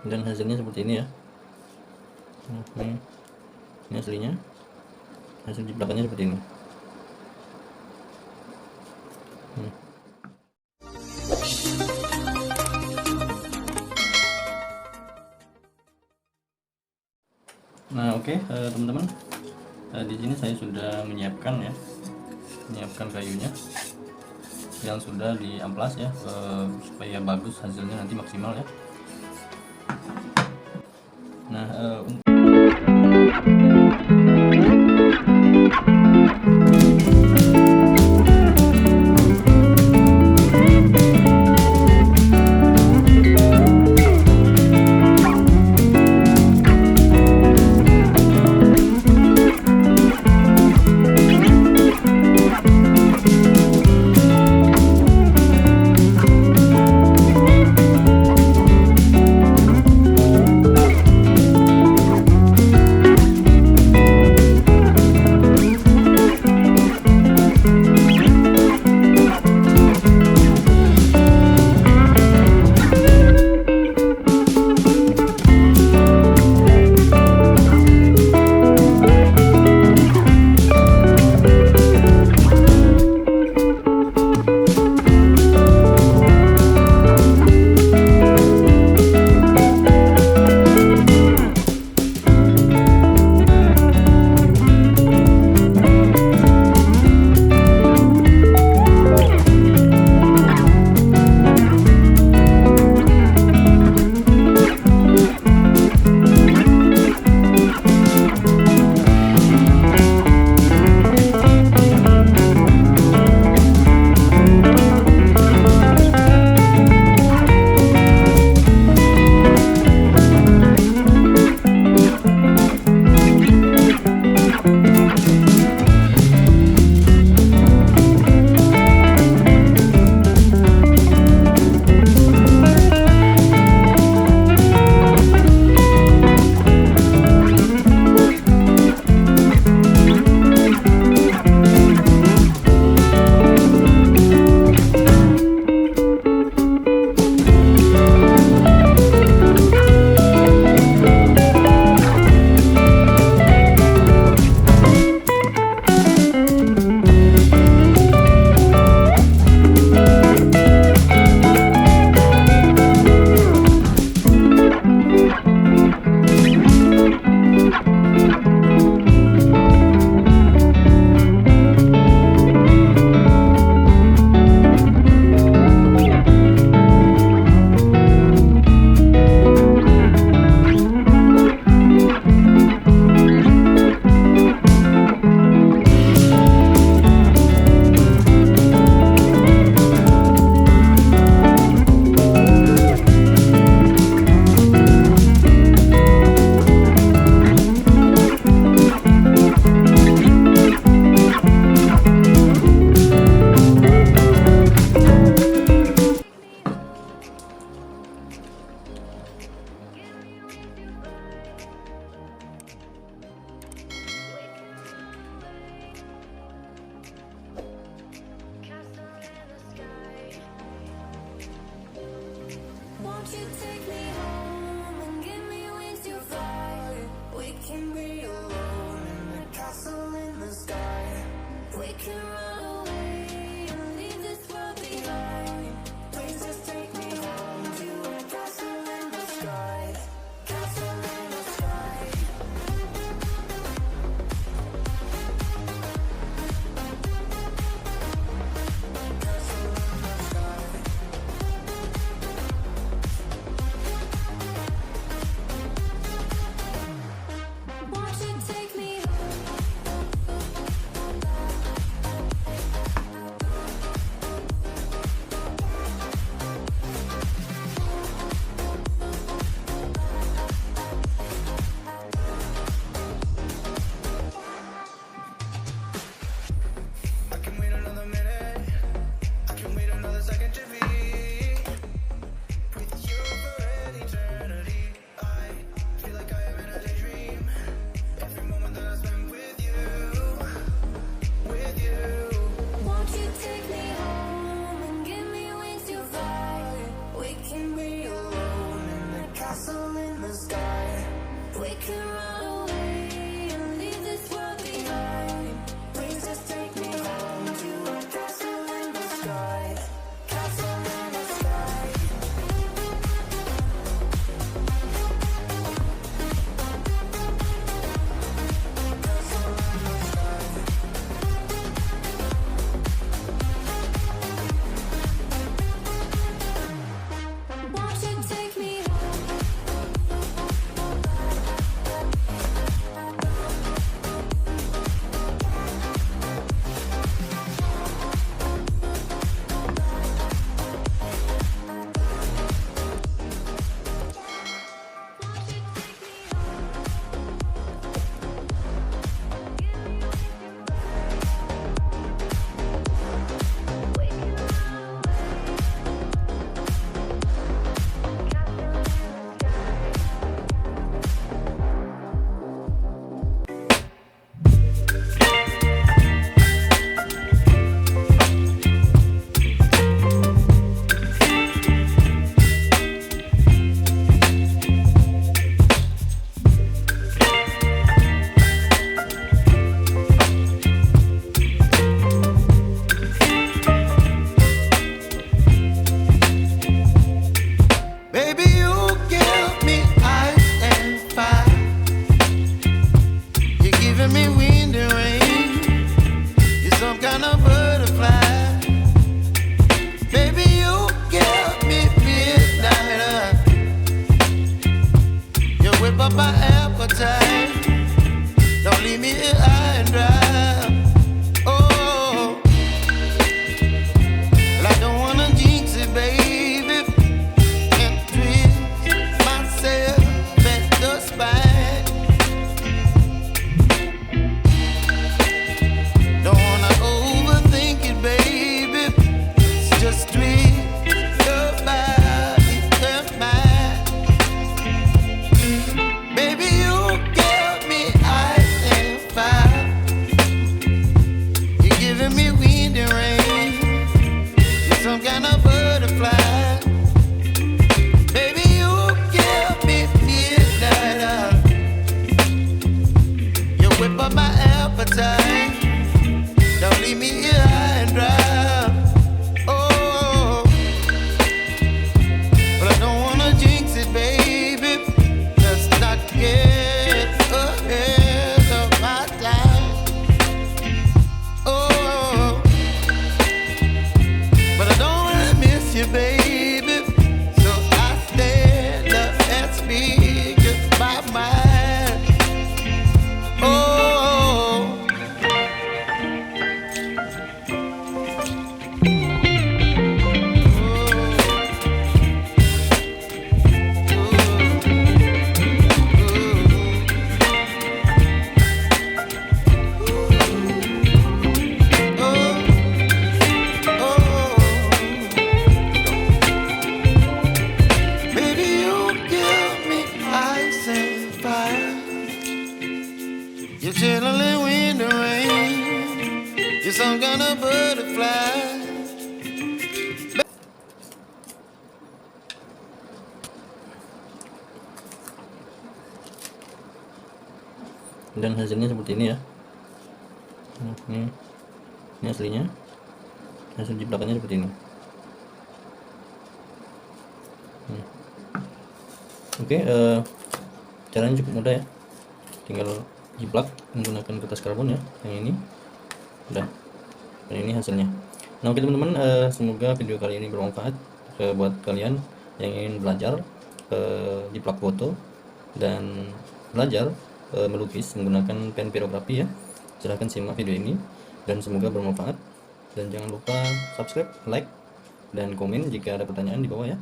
dan hasilnya seperti ini ya. Ini aslinya, hasil jiplakannya seperti ini. Nah oke, teman-teman, di sini saya sudah menyiapkan kayunya yang sudah diamplas ya, supaya bagus hasilnya nanti maksimal ya. Nah up my appetite. Don't leave me here high and dry. Oh, well, I don't wanna jinx it, baby, and twist myself at the spine. Don't wanna overthink it, baby. It's just twist your body and mine. Baby, you give me ice and fire. You're giving me wind and rain. You're some kind of butterfly. Baby, you give me midnight oil. You whip up my appetite. Don't leave me here high and dry. Oh, but I don't wanna jinx it, baby. Let's not get ahead of my time. Oh, but I don't wanna miss you, baby. So I stand up and speak just my mind. Oh. Baby, you give me ice and fire. You're chilling wind and rain. You're some kind of butterfly. Dan hasilnya seperti ini ya. Nah, ini aslinya, hasil jiplakannya seperti ini. Oke, caranya cukup mudah ya, tinggal jiplak menggunakan kertas karbon ya, yang ini udah, dan ini hasilnya. Nah oke teman-teman, semoga video kali ini bermanfaat buat kalian yang ingin belajar jiplak foto dan belajar melukis menggunakan pen Pyrography ya. Silahkan simak video ini dan semoga bermanfaat, dan jangan lupa subscribe, like, dan komen jika ada pertanyaan di bawah ya.